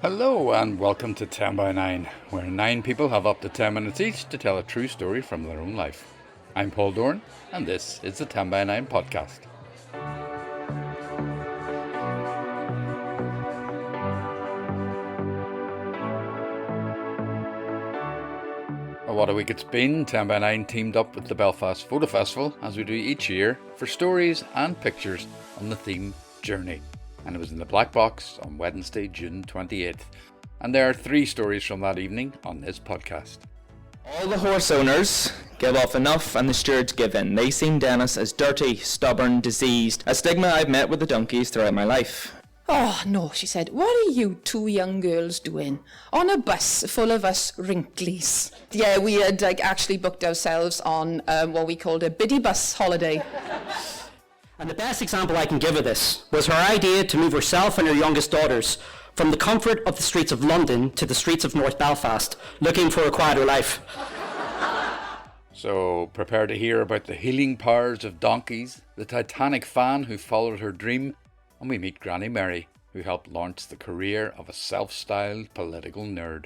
Hello and welcome to 10 by 9, where 9 people have up to 10 minutes each to tell a true story from their own life. I'm Paul Dorn and this is the 10 by 9 podcast. What a week it's been. 10 by 9 teamed up with the Belfast Photo Festival, as we do each year, for stories and pictures on the theme Journey. And it was in the Black Box on Wednesday, June 28th. And there are 3 stories from that evening on this podcast. All the horse owners give off enough and the stewards give in. They seen Dennis as dirty, stubborn, diseased, a stigma I've met with the donkeys throughout my life. Oh, no, she said, what are you 2 young girls doing on a bus full of us wrinklies? Yeah, we had actually booked ourselves on what we called a biddy bus holiday. And the best example I can give of this was her idea to move herself and her youngest daughters from the comfort of the streets of London to the streets of North Belfast, looking for a quieter life. So prepare to hear about the healing powers of donkeys, the Titanic fan who followed her dream, and we meet Granny Mary, who helped launch the career of a self-styled political nerd.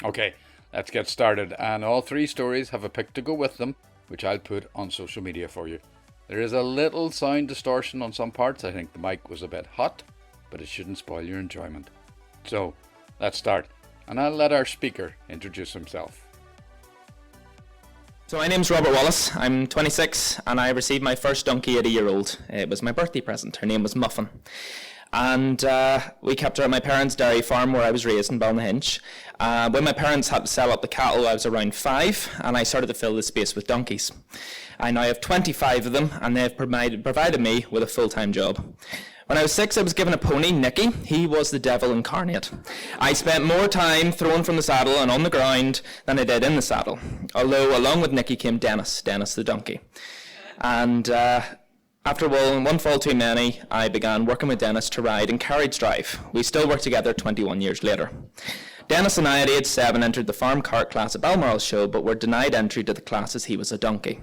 Okay, let's get started, and all 3 stories have a pic to go with them, which I'll put on social media for you. There is a little sound distortion on some parts. I think the mic was a bit hot, but it shouldn't spoil your enjoyment. So, let's start, and I'll let our speaker introduce himself. So my name's Robert Wallace, I'm 26 and I received my first donkey at a year old. It was my birthday present, her name was Muffin. And we kept her at my parents' dairy farm where I was raised in Balnahinch. When my parents had to sell up the cattle, I was around 5 and I started to fill the space with donkeys. I now have 25 of them and they've provided me with a full-time job. When I was 6, I was given a pony, Nicky. He was the devil incarnate. I spent more time thrown from the saddle and on the ground than I did in the saddle. Although along with Nicky came Dennis the donkey. And after one fall too many, I began working with Dennis to ride and carriage drive. We still work together 21 years later. Dennis and I at age 7 entered the farm cart class at Balmoral's show, but were denied entry to the class as he was a donkey.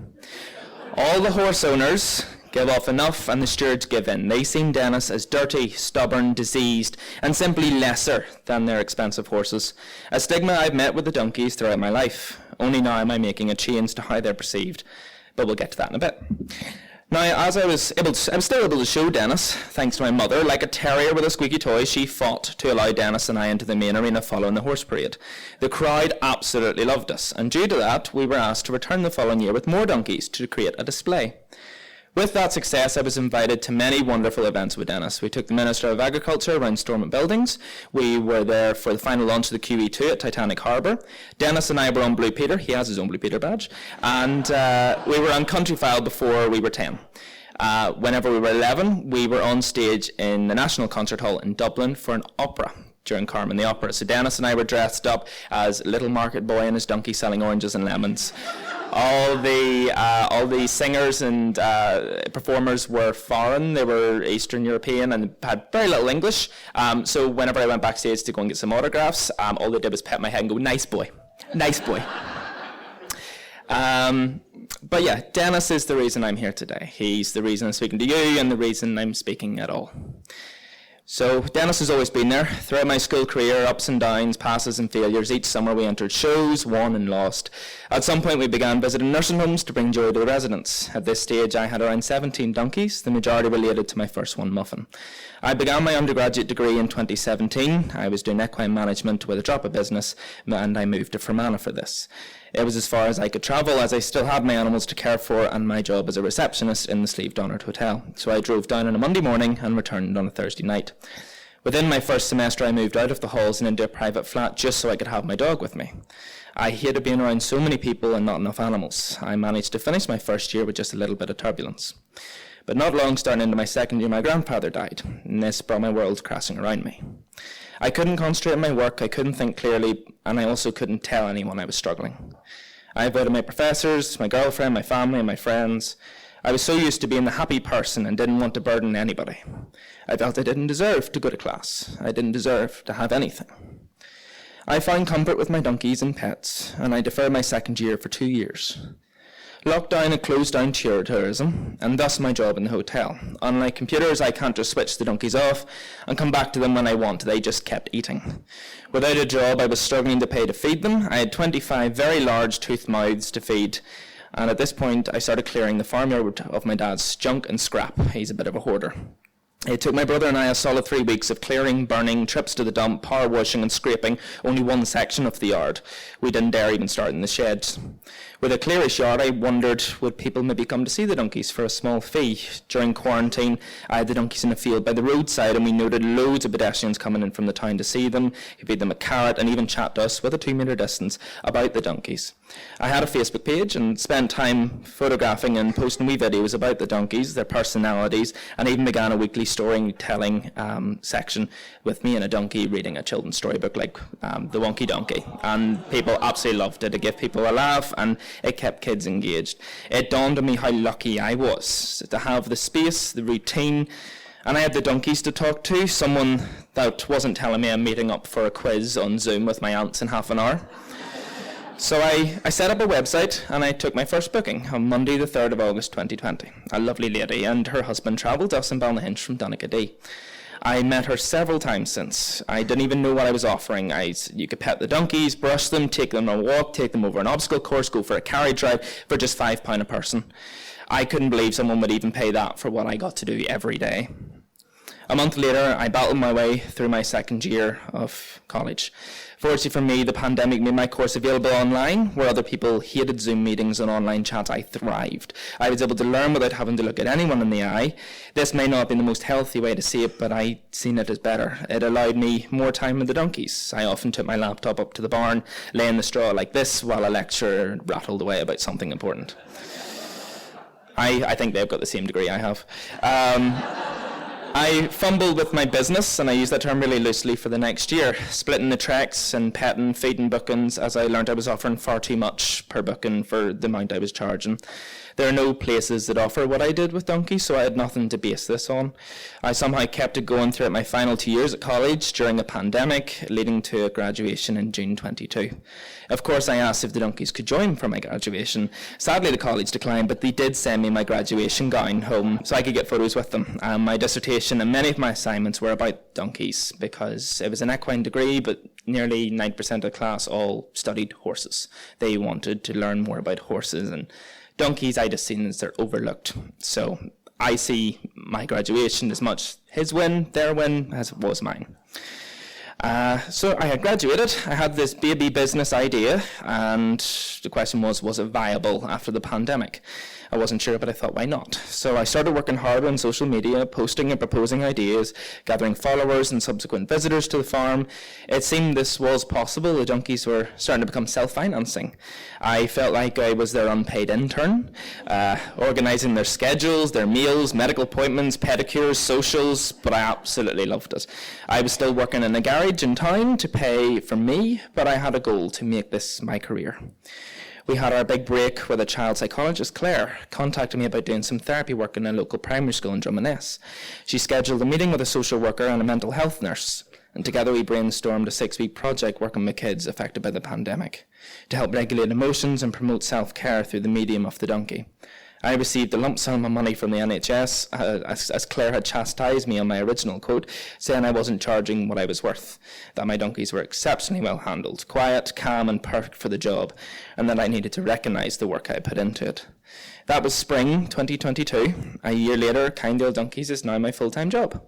All the horse owners give off enough and the stewards give in. They seen Dennis as dirty, stubborn, diseased, and simply lesser than their expensive horses. A stigma I've met with the donkeys throughout my life. Only now am I making a change to how they're perceived. But we'll get to that in a bit. Now, as I'm still able to show Dennis, thanks to my mother, like a terrier with a squeaky toy, she fought to allow Dennis and I into the main arena following the horse parade. The crowd absolutely loved us, and due to that, we were asked to return the following year with more donkeys to create a display. With that success, I was invited to many wonderful events with Dennis. We took the Minister of Agriculture around Stormont Buildings. We were there for the final launch of the QE2 at Titanic Harbour. Dennis and I were on Blue Peter. He has his own Blue Peter badge. And we were on Countryfile before we were 10. Whenever we were 11, we were on stage in the National Concert Hall in Dublin for an opera during Carmen the Opera. So Dennis and I were dressed up as little market boy and his donkey selling oranges and lemons. All the singers and performers were foreign. They were Eastern European and had very little English. So whenever I went backstage to go and get some autographs, all they did was pet my head and go, "Nice boy, nice boy." But yeah, Dennis is the reason I'm here today. He's the reason I'm speaking to you and the reason I'm speaking at all. So Dennis has always been there. Throughout my school career, ups and downs, passes and failures, each summer we entered shows, won and lost. At some point we began visiting nursing homes to bring joy to the residents. At this stage I had around 17 donkeys, the majority related to my first one, Muffin. I began my undergraduate degree in 2017. I was doing equine management with a drop of business and I moved to Fermanagh for this. It was as far as I could travel, as I still had my animals to care for and my job as a receptionist in the Sleeve Donard Hotel. So I drove down on a Monday morning and returned on a Thursday night. Within my first semester, I moved out of the halls and into a private flat just so I could have my dog with me. I hated being around so many people and not enough animals. I managed to finish my first year with just a little bit of turbulence. But not long starting into my second year, my grandfather died, and this brought my world crashing around me. I couldn't concentrate on my work, I couldn't think clearly, and I also couldn't tell anyone I was struggling. I avoided my professors, my girlfriend, my family, and my friends. I was so used to being the happy person and didn't want to burden anybody. I felt I didn't deserve to go to class. I didn't deserve to have anything. I found comfort with my donkeys and pets, and I deferred my second year for 2 years. Lockdown had closed down tourism, and thus my job in the hotel. Unlike computers, I can't just switch the donkeys off and come back to them when I want. They just kept eating. Without a job, I was struggling to pay to feed them. I had 25 very large toothed mouths to feed, and at this point, I started clearing the farmyard of my dad's junk and scrap. He's a bit of a hoarder. It took my brother and I a solid 3 weeks of clearing, burning, trips to the dump, power washing and scraping only one section of the yard. We didn't dare even start in the sheds. With a clearish yard, I wondered, would people maybe come to see the donkeys for a small fee? During quarantine, I had the donkeys in a field by the roadside, and we noted loads of pedestrians coming in from the town to see them, who paid them a carrot and even chat to us with a 2-metre distance about the donkeys. I had a Facebook page and spent time photographing and posting wee videos about the donkeys, their personalities, and even began a weekly storytelling section with me and a donkey reading a children's storybook like The Wonky Donkey. And people absolutely loved it. It gave people a laugh and it kept kids engaged. It dawned on me how lucky I was to have the space, the routine, and I had the donkeys to talk to, someone that wasn't telling me I'm meeting up for a quiz on Zoom with my aunts in half an hour. So I set up a website and I took my first booking on Monday the 3rd of August 2020. A lovely lady and her husband travelled to us in Balnahinch from Donegal. I met her several times since. I didn't even know what I was offering. You could pet the donkeys, brush them, take them on a walk, take them over an obstacle course, go for a carriage ride for just £5 a person. I couldn't believe someone would even pay that for what I got to do every day. A month later, I battled my way through my second year of college. Fortunately for me, the pandemic made my course available online. Where other people hated Zoom meetings and online chats, I thrived. I was able to learn without having to look at anyone in the eye. This may not have been the most healthy way to see it, but I seen it as better. It allowed me more time with the donkeys. I often took my laptop up to the barn, lay in the straw like this, while a lecturer rattled away about something important. I think they've got the same degree I have. I fumbled with my business, and I use that term really loosely, for the next year, splitting the treks and petting, feeding bookings, as I learned I was offering far too much per booking for the amount I was charging. There are no places that offer what I did with donkeys, so I had nothing to base this on. I somehow kept it going throughout my final 2 years at college during a pandemic, leading to a graduation in June 22. Of course, I asked if the donkeys could join for my graduation. Sadly, the college declined, but they did send me my graduation gown home so I could get photos with them. My dissertation and many of my assignments were about donkeys, because it was an equine degree, but nearly 9% of the class all studied horses. They wanted to learn more about horses, and donkeys I just seen as they're overlooked. So I see my graduation as much his win, their win, as it was mine. So I had graduated, I had this baby business idea, and the question was it viable after the pandemic? I wasn't sure, but I thought, why not? So I started working hard on social media, posting and proposing ideas, gathering followers and subsequent visitors to the farm. It seemed this was possible. The donkeys were starting to become self-financing. I felt like I was their unpaid intern, organising their schedules, their meals, medical appointments, pedicures, socials, but I absolutely loved it. I was still working in a garage in town to pay for me, but I had a goal to make this my career. We had our big break with a child psychologist, Claire, contacted me about doing some therapy work in a local primary school in Drummoness. She scheduled a meeting with a social worker and a mental health nurse, and together we brainstormed a 6-week project working with kids affected by the pandemic to help regulate emotions and promote self-care through the medium of the donkey. I received a lump sum of money from the NHS, as Claire had chastised me on my original quote, saying I wasn't charging what I was worth, that my donkeys were exceptionally well handled, quiet, calm and perfect for the job, and that I needed to recognise the work I put into it. That was spring 2022. A year later, Kind Old Donkeys is now my full-time job.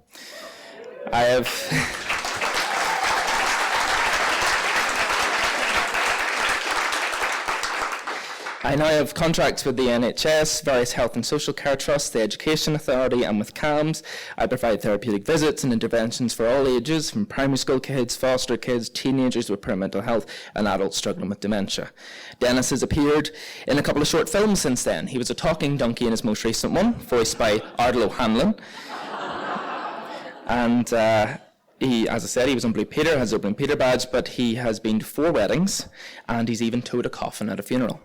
I now have contracts with the NHS, various health and social care trusts, the Education Authority, and with CAMS. I provide therapeutic visits and interventions for all ages, from primary school kids, foster kids, teenagers with poor mental health, and adults struggling with dementia. Dennis has appeared in a couple of short films since then. He was a talking donkey in his most recent one, voiced by Ardal O'Hanlon. And he, as I said, he was on Blue Peter, has a Blue Peter badge, but he has been to 4 weddings, and he's even towed a coffin at a funeral.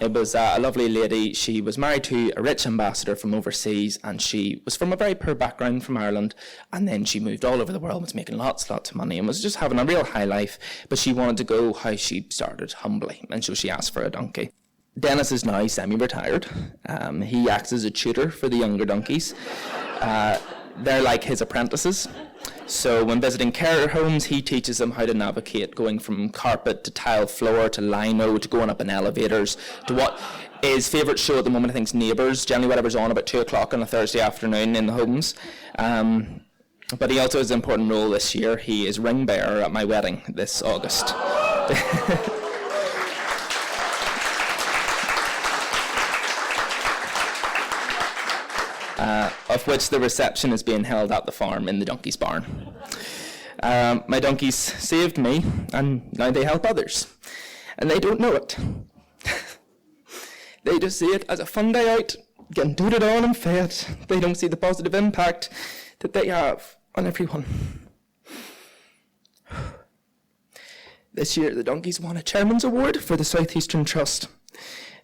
It was a lovely lady. She was married to a rich ambassador from overseas, and she was from a very poor background from Ireland, and then she moved all over the world, was making lots of money, and was just having a real high life, but she wanted to go how she started, humbly, and so she asked for a donkey. Dennis is now semi-retired. He acts as a tutor for the younger donkeys. They're like his apprentices. So when visiting care homes, he teaches them how to navigate, going from carpet to tile floor to lino to going up in elevators to what his favourite show at the moment, I think, is Neighbours, generally whatever's on about 2 o'clock on a Thursday afternoon in the homes. But he also has an important role this year. He is ring bearer at my wedding this August. Of which the reception is being held at the farm in the donkey's barn. My donkeys saved me, and now they help others. And they don't know it. They just see it as a fun day out, getting doted on and fed. They don't see the positive impact that they have on everyone. This year, the donkeys won a Chairman's Award for the South Eastern Trust,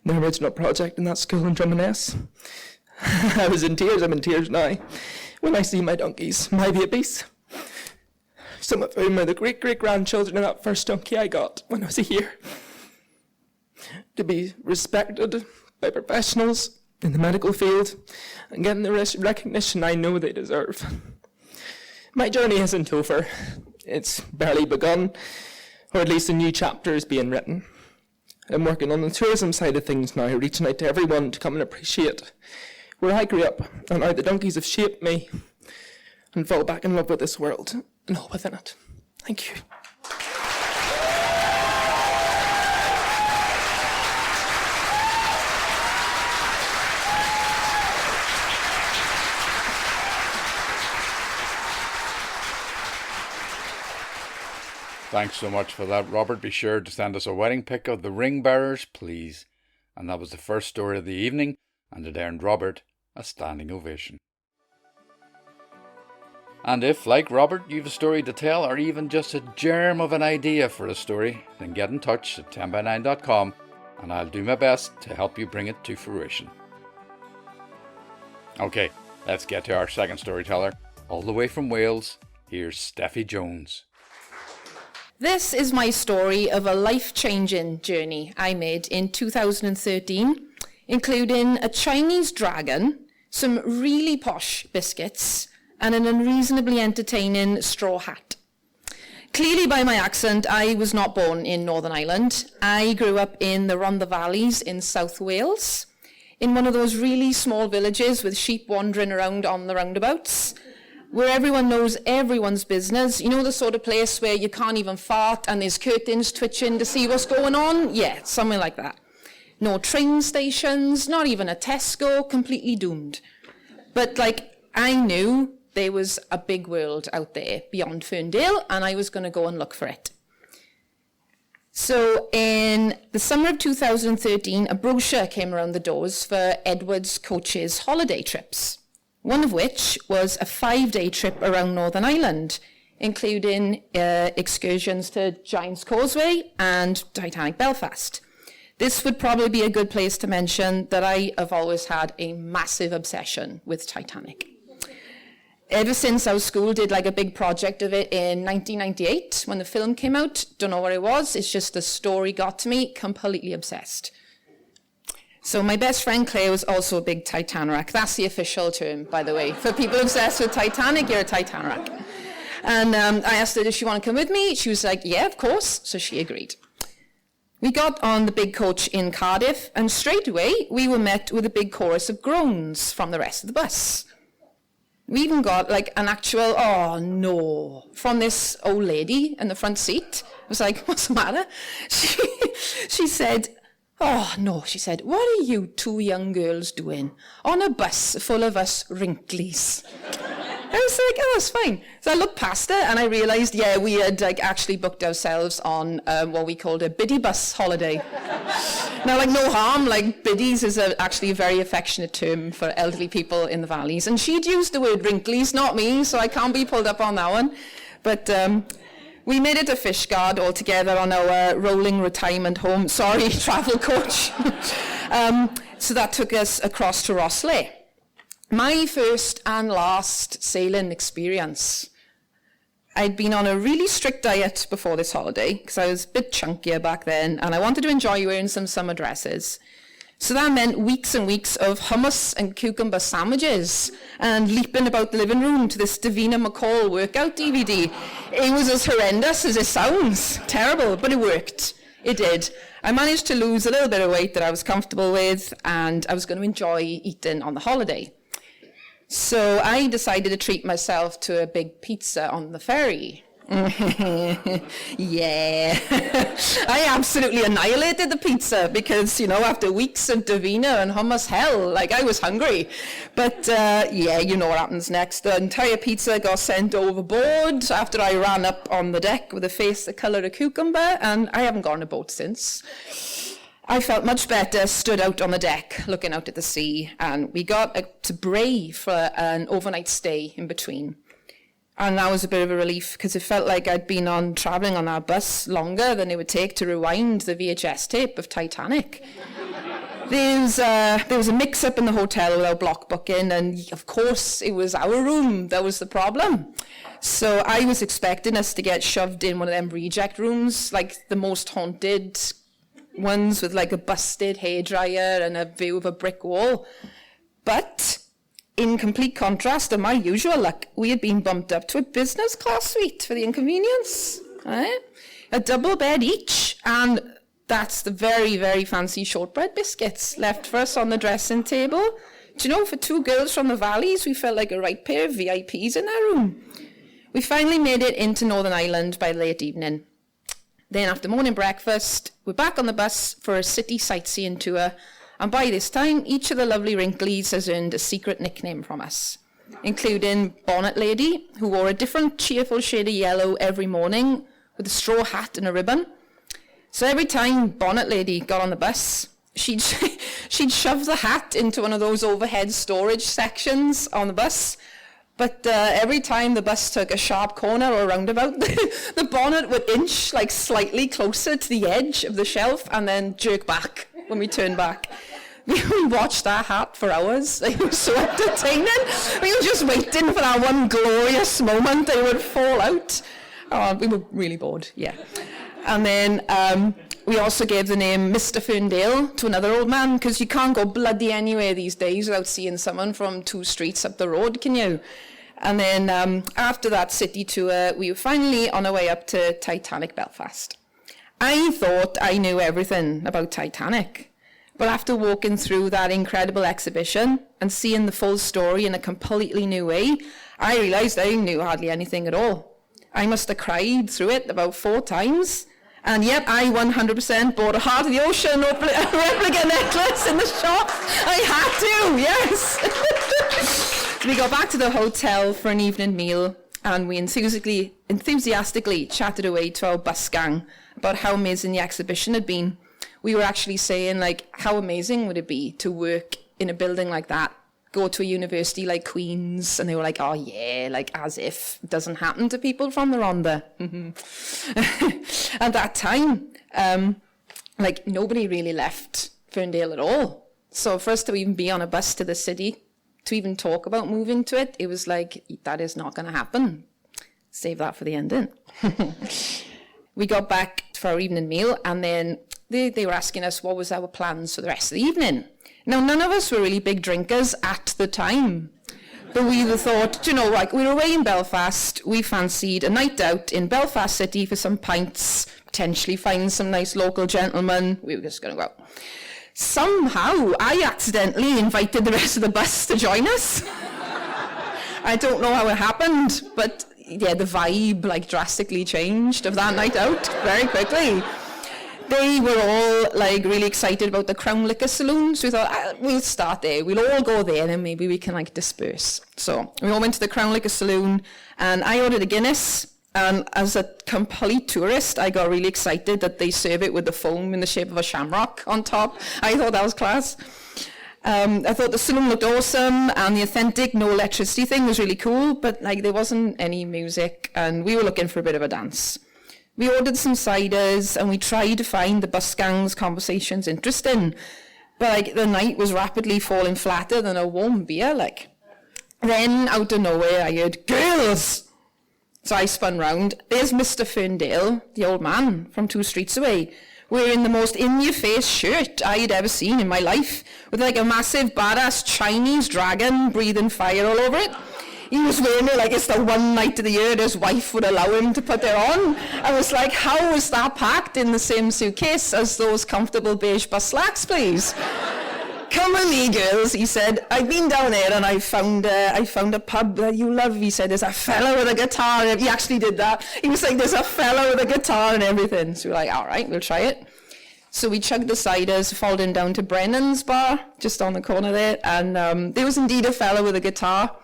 their original project in that school in Drummoness. I was in tears, I'm in tears now, when I see my donkeys, my babies, some of whom are the great-great-grandchildren of that first donkey I got when I was a year, to be respected by professionals in the medical field and getting the recognition I know they deserve. My journey isn't over. It's barely begun, or at least a new chapter is being written. I'm working on the tourism side of things now, reaching out to everyone to come and appreciate where I grew up and how the donkeys have shaped me and fall back in love with this world and all within it. Thank you. Thanks so much for that, Robert. Be sure to send us a wedding pic of the ring bearers, please. And that was the first story of the evening, and it earned Robert a standing ovation. And if, like Robert, you've a story to tell or even just a germ of an idea for a story, then get in touch at 10by9.com and I'll do my best to help you bring it to fruition. Okay, let's get to our second storyteller. All the way from Wales, here's Steffi Jones. This is my story of a life-changing journey I made in 2013, including a Chinese dragon, some really posh biscuits, and an unreasonably entertaining straw hat. Clearly by my accent, I was not born in Northern Ireland. I grew up in the Rhondda Valleys in South Wales, in one of those really small villages with sheep wandering around on the roundabouts, where everyone knows everyone's business. You know, the sort of place where you can't even fart and there's curtains twitching to see what's going on? Yeah, something like that. No train stations, not even a Tesco, completely doomed. But I knew there was a big world out there beyond Ferndale, and I was going to go and look for it. So in the summer of 2013, a brochure came around the doors for Edwards Coaches holiday trips, one of which was a 5-day trip around Northern Ireland, including excursions to Giant's Causeway and Titanic Belfast. This would probably be a good place to mention that I have always had a massive obsession with Titanic. Ever since our school did a big project of it in 1998, when the film came out, don't know what it was, it's just the story got to me, completely obsessed. So my best friend Claire was also a big Titanorac. That's the official term, by the way. For people obsessed with Titanic, you're a Titanorac. And I asked her, does she want to come with me? She was like, yeah, of course. So she agreed. We got on the big coach in Cardiff, and straight away we were met with a big chorus of groans from the rest of the bus. We even got an actual, oh no, from this old lady in the front seat. I was like, what's the matter? She said, oh no, she said, what are you two young girls doing on a bus full of us wrinklies? I was like, oh, it's fine. So I looked past her and I realised, yeah, we had actually booked ourselves on what we called a biddy bus holiday. Now, no harm, biddies is actually a very affectionate term for elderly people in the valleys. And she'd used the word wrinklies, not me, so I can't be pulled up on that one. But we made it to Fishguard all together on our rolling retirement home, travel coach. So that took us across to Rosslea. My first and last sailing experience. I'd been on a really strict diet before this holiday because I was a bit chunkier back then and I wanted to enjoy wearing some summer dresses. So that meant weeks and weeks of hummus and cucumber sandwiches and leaping about the living room to this Davina McCall workout DVD. It was as horrendous as it sounds. Terrible, but it worked. It did. I managed to lose a little bit of weight that I was comfortable with and I was going to enjoy eating on the holiday. So I decided to treat myself to a big pizza on the ferry. Yeah. I absolutely annihilated the pizza because, after weeks of Davina and hummus hell, I was hungry. But, you know what happens next. The entire pizza got sent overboard after I ran up on the deck with a face the colour of a cucumber, and I haven't gone on a boat since. I felt much better, stood out on the deck, looking out at the sea, and we got to Bray for an overnight stay in between. And that was a bit of a relief because it felt like I'd been travelling on that bus longer than it would take to rewind the VHS tape of Titanic. There was a mix-up in the hotel with our block booking, and of course it was our room that was the problem. So I was expecting us to get shoved in one of them reject rooms, like the most haunted ones with a busted hairdryer and a view of a brick wall. But in complete contrast to my usual luck, we had been bumped up to a business class suite for the inconvenience. A double bed each, and that's the very, very fancy shortbread biscuits left for us on the dressing table. Do you know, for two girls from the valleys, we felt like a right pair of VIPs in our room. We finally made it into Northern Ireland by late evening. Then after morning breakfast, we're back on the bus for a city sightseeing tour, and by this time, each of the lovely wrinklies has earned a secret nickname from us, including Bonnet Lady, who wore a different cheerful shade of yellow every morning with a straw hat and a ribbon. So every time Bonnet Lady got on the bus, she'd shove the hat into one of those overhead storage sections on the bus. But every time the bus took a sharp corner or roundabout, the bonnet would inch slightly closer to the edge of the shelf and then jerk back when we turned back. We watched that hat for hours. It was so entertaining. We were just waiting for that one glorious moment it would fall out. Oh, we were really bored, yeah. And then we also gave the name Mr. Ferndale to another old man, because you can't go bloody anywhere these days without seeing someone from 2 streets up the road, can you? And then after that city tour, we were finally on our way up to Titanic Belfast. I thought I knew everything about Titanic, but after walking through that incredible exhibition and seeing the full story in a completely new way, I realised I knew hardly anything at all. I must have cried through it about 4 times. And yet I 100% bought a Heart of the Ocean replica necklace in the shop. I had to, yes. We got back to the hotel for an evening meal, and we enthusiastically chatted away to our bus gang about how amazing the exhibition had been. We were actually saying, how amazing would it be to work in a building like that, go to a university like Queen's, and they were like, oh yeah, as if it doesn't happen to people from the Rhondda. At that time, nobody really left Ferndale at all. So for us to even be on a bus to the city, to even talk about moving to it, it was that is not going to happen. Save that for the ending. We got back for our evening meal, and then they were asking us what was our plans for the rest of the evening. Now, none of us were really big drinkers at the time, but we thought, we were away in Belfast, we fancied a night out in Belfast City for some pints, potentially find some nice local gentlemen. We were just going to go out. Somehow, I accidentally invited the rest of the bus to join us. I don't know how it happened, but yeah, the vibe drastically changed of that night out very quickly. They were all really excited about the Crown Liquor Saloon, so we thought, we'll start there, we'll all go there, and then maybe we can disperse. So we all went to the Crown Liquor Saloon, and I ordered a Guinness, and as a complete tourist, I got really excited that they serve it with the foam in the shape of a shamrock on top. I thought that was class. I thought the saloon looked awesome, and the authentic no electricity thing was really cool, but there wasn't any music, and we were looking for a bit of a dance. We ordered some ciders, and we tried to find the bus gang's conversations interesting, but the night was rapidly falling flatter than a warm beer. Then, out of nowhere, I heard, "Girls!" So I spun round. There's Mr. Ferndale, the old man from 2 streets away, wearing the most in-your-face shirt I'd ever seen in my life, with like a massive badass Chinese dragon breathing fire all over it. He was wearing it like it's the one night of the year his wife would allow him to put it on. I was like, how was that packed in the same suitcase as those comfortable beige bus slacks, please? Come with me, girls, he said. I've been down there and I found a pub that you love. He said, there's a fella with a guitar. He actually did that. He was like, there's a fella with a guitar and everything. So we're like, all right, we'll try it. So we chugged the ciders, followed him down to Brennan's bar, just on the corner there. And there was indeed a fella with a guitar.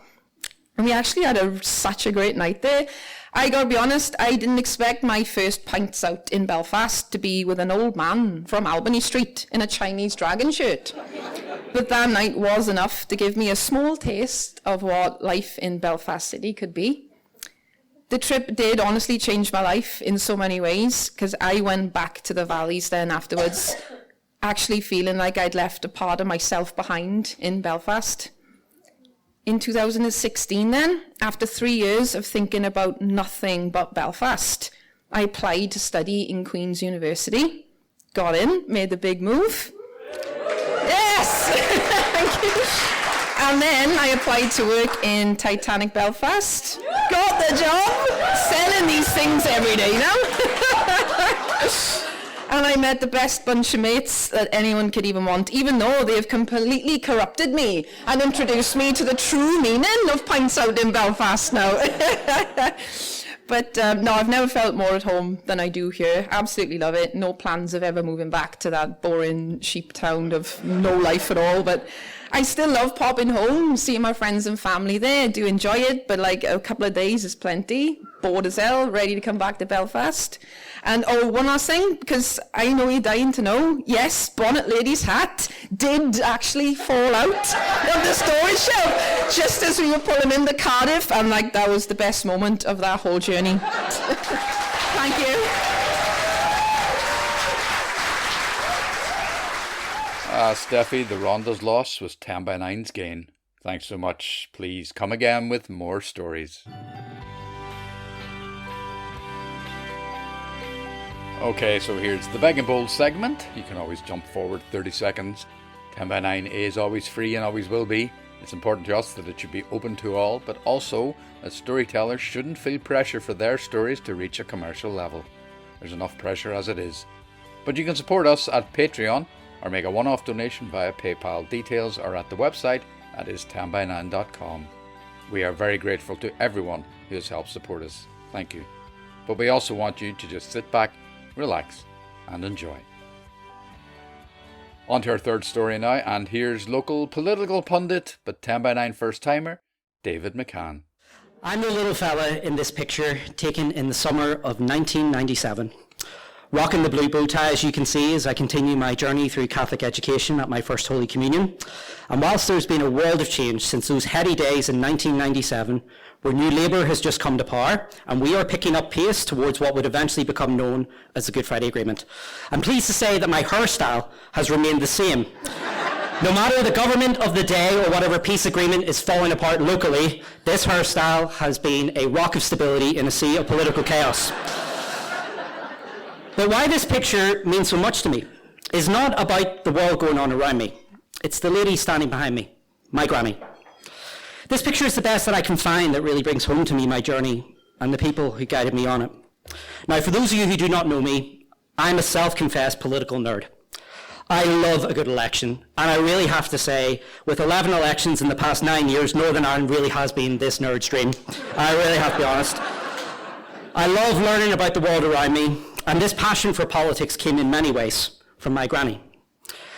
And we actually had such a great night there. I gotta be honest, I didn't expect my first pints out in Belfast to be with an old man from Albany Street in a Chinese dragon shirt. But that night was enough to give me a small taste of what life in Belfast City could be. The trip did honestly change my life in so many ways, because I went back to the valleys then afterwards, actually feeling like I'd left a part of myself behind in Belfast. In 2016 then, after 3 years of thinking about nothing but Belfast, I applied to study in Queen's University, got in, made the big move. Yes! Thank you. And then I applied to work in Titanic Belfast, got the job, selling these things every day now. And I met the best bunch of mates that anyone could even want, even though they have completely corrupted me and introduced me to the true meaning of pints out in Belfast now. But no, I've never felt more at home than I do here. Absolutely love it. No plans of ever moving back to that boring sheep town of no life at all. But I still love popping home, seeing my friends and family there. I do enjoy it, but like a couple of days is plenty. Bored as hell, ready to come back to Belfast. And one last thing, because I know you're dying to know, yes, Bonnet Lady's hat did actually fall out of the storage shelf just as we were pulling into Cardiff, and like that was the best moment of that whole journey. Thank you. Steffi, the Ronda's loss was 10 by 9's gain. Thanks so much. Please come again with more stories. Okay, so here's the Beg and Bold segment. You can always jump forward 30 seconds. 10 by 9 is always free and always will be. It's important to us that it should be open to all, but also that storytellers shouldn't feel pressure for their stories to reach a commercial level. There's enough pressure as it is. But you can support us at Patreon or make a one-off donation via PayPal. Details are at the website, that is 10by9.com. We are very grateful to everyone who has helped support us. Thank you. But we also want you to just sit back, relax and enjoy. On to our third story now, and here's local political pundit but 10 by 9 first timer David McCann. I'm the little fella in this picture taken in the summer of 1997. Rocking the blue bow tie, as you can see, as I continue my journey through Catholic education at my first Holy Communion. And whilst there's been a world of change since those heady days in 1997, where New Labour has just come to power, and we are picking up pace towards what would eventually become known as the Good Friday Agreement. I'm pleased to say that my hairstyle has remained the same. No matter the government of the day or whatever peace agreement is falling apart locally, this hairstyle has been a rock of stability in a sea of political chaos. But why this picture means so much to me is not about the world going on around me. It's the lady standing behind me, my granny. This picture is the best that I can find that really brings home to me my journey and the people who guided me on it. Now, for those of you who do not know me, I'm a self-confessed political nerd. I love a good election, and I really have to say, with 11 elections in the past 9 years, Northern Ireland really has been this nerd's dream. I really have to be honest. I love learning about the world around me, and this passion for politics came in many ways from my granny.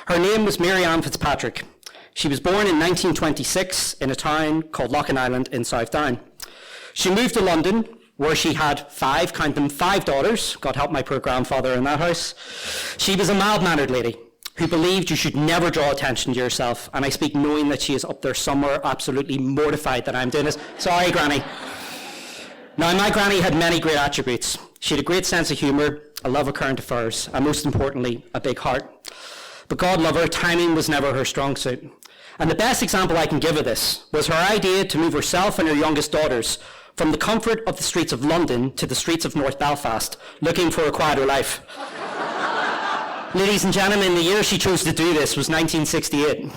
Her name was Mary Ann Fitzpatrick. She was born in 1926 in a town called Loughin Island in South Down. She moved to London, where she had five daughters. God help my poor grandfather in that house. She was a mild-mannered lady who believed you should never draw attention to yourself, and I speak knowing that she is up there somewhere absolutely mortified that I'm doing this. Sorry, Granny. Now, my granny had many great attributes. She had a great sense of humour, a love of current affairs, and most importantly, a big heart. But God love her, timing was never her strong suit. And the best example I can give of this was her idea to move herself and her youngest daughters from the comfort of the streets of London to the streets of North Belfast, looking for a quieter life. Ladies and gentlemen, the year she chose to do this was 1968.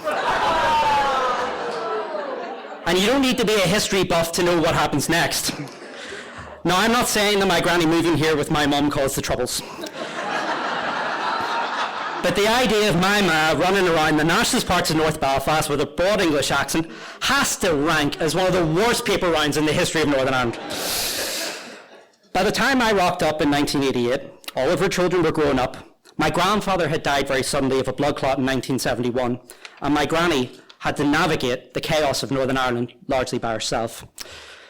And you don't need to be a history buff to know what happens next. Now, I'm not saying that my granny moving here with my mum caused the troubles. But the idea of my ma running around the nicest parts of North Belfast with a broad English accent has to rank as one of the worst paper rounds in the history of Northern Ireland. By the time I rocked up in 1988, all of her children were grown up. My grandfather had died very suddenly of a blood clot in 1971, and my granny had to navigate the chaos of Northern Ireland largely by herself.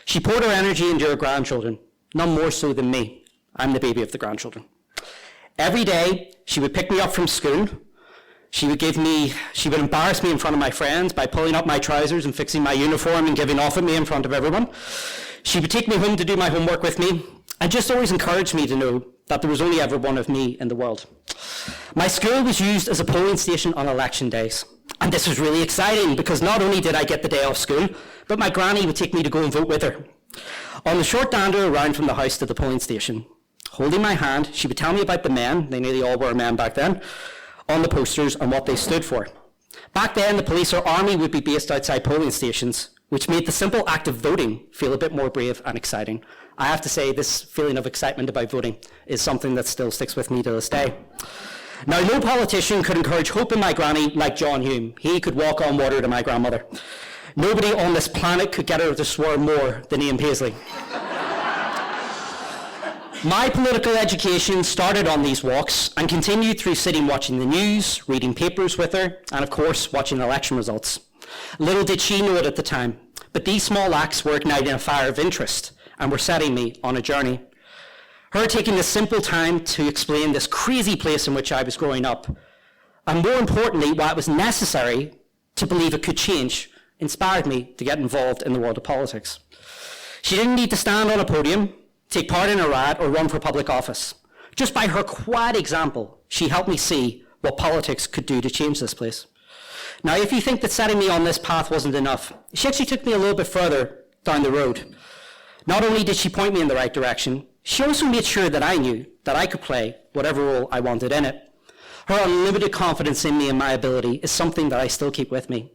She poured her energy into her grandchildren, none more so than me. I'm the baby of the grandchildren. Every day, she would pick me up from school. She would embarrass me in front of my friends by pulling up my trousers and fixing my uniform and giving off at me in front of everyone. She would take me home to do my homework with me and just always encouraged me to know that there was only ever one of me in the world. My school was used as a polling station on election days. And this was really exciting because not only did I get the day off school, but my granny would take me to go and vote with her. On the short dander around from the house to the polling station, holding my hand, she would tell me about the men, they nearly all were men back then, on the posters and what they stood for. Back then, the police or army would be based outside polling stations, which made the simple act of voting feel a bit more brave and exciting. I have to say, this feeling of excitement about voting is something that still sticks with me to this day. Now, no politician could encourage hope in my granny like John Hume. He could walk on water to my grandmother. Nobody on this planet could get her to swear more than Ian Paisley. My political education started on these walks and continued through sitting watching the news, reading papers with her, and of course watching election results. Little did she know it at the time, but these small acts were igniting a fire of interest and were setting me on a journey. Her taking the simple time to explain this crazy place in which I was growing up, and more importantly, why it was necessary to believe it could change, inspired me to get involved in the world of politics. She didn't need to stand on a podium, take part in a riot, or run for public office. Just by her quiet example, she helped me see what politics could do to change this place. Now, if you think that setting me on this path wasn't enough, she actually took me a little bit further down the road. Not only did she point me in the right direction, she also made sure that I knew that I could play whatever role I wanted in it. Her unlimited confidence in me and my ability is something that I still keep with me.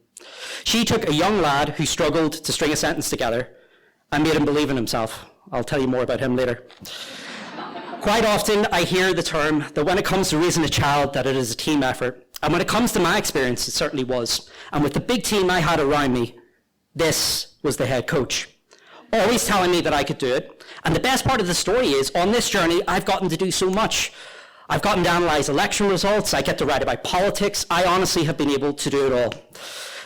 She took a young lad who struggled to string a sentence together and made him believe in himself. I'll tell you more about him later. Quite often, I hear the term that when it comes to raising a child, that it is a team effort. And when it comes to my experience, it certainly was. And with the big team I had around me, this was the head coach, always telling me that I could do it. And the best part of the story is, on this journey, I've gotten to do so much. I've gotten to analyse election results. I get to write about politics. I honestly have been able to do it all.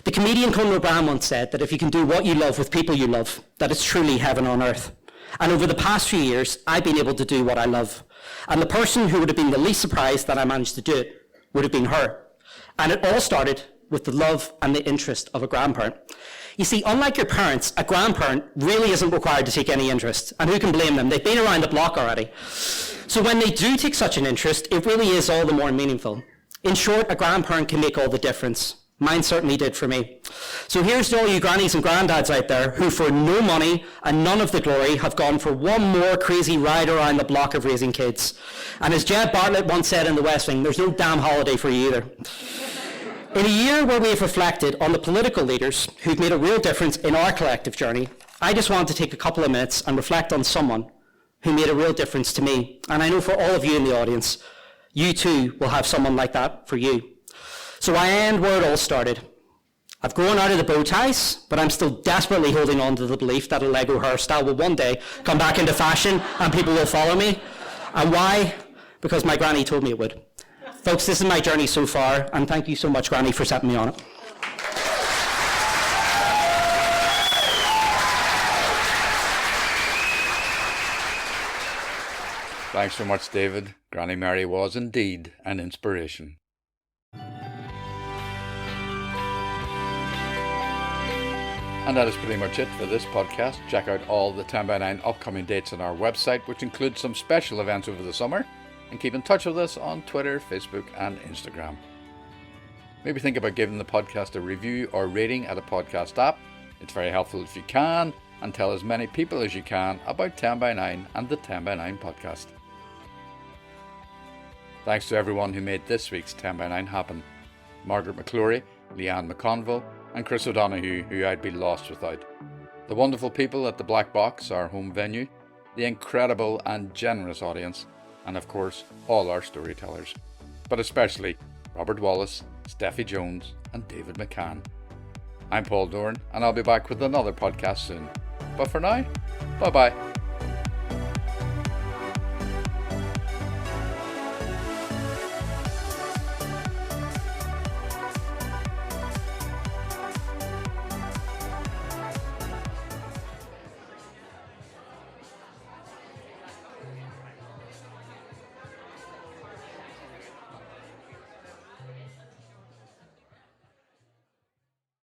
The comedian Conor O'Brien once said that if you can do what you love with people you love, that it's truly heaven on earth. And over the past few years, I've been able to do what I love. And the person who would have been the least surprised that I managed to do it would have been her. And it all started with the love and the interest of a grandparent. You see, unlike your parents, a grandparent really isn't required to take any interest. And who can blame them? They've been around the block already. So when they do take such an interest, it really is all the more meaningful. In short, a grandparent can make all the difference. Mine certainly did for me. So here's to all you grannies and granddads out there who for no money and none of the glory have gone for one more crazy ride around the block of raising kids. And as Jeb Bartlett once said in the West Wing, there's no damn holiday for you either. In a year where we have reflected on the political leaders who've made a real difference in our collective journey, I just want to take a couple of minutes and reflect on someone who made a real difference to me. And I know for all of you in the audience, you too will have someone like that for you. So I end where it all started. I've grown out of the bow ties, but I'm still desperately holding on to the belief that a Lego hairstyle will one day come back into fashion and people will follow me. And why? Because my granny told me it would. Folks, this is my journey so far, and thank you so much, Granny, for setting me on it. Thanks so much, David. Granny Mary was indeed an inspiration. And that is pretty much it for this podcast. Check out all the 10x9 upcoming dates on our website, which includes some special events over the summer. And keep in touch with us on Twitter, Facebook and Instagram. Maybe think about giving the podcast a review or rating at a podcast app. It's very helpful if you can, and tell as many people as you can about 10 by 9 and the 10 by 9 podcast. Thanks to everyone who made this week's 10 by 9 happen. Margaret McClory, Leanne McConville and Chris O'Donoghue, who I'd be lost without. The wonderful people at the Black Box, our home venue, the incredible and generous audience, and of course all our storytellers, but especially Robert Wallace, Steffi Jones and David McCann. I'm Paul Dorn and I'll be back with another podcast soon. But for now, bye bye.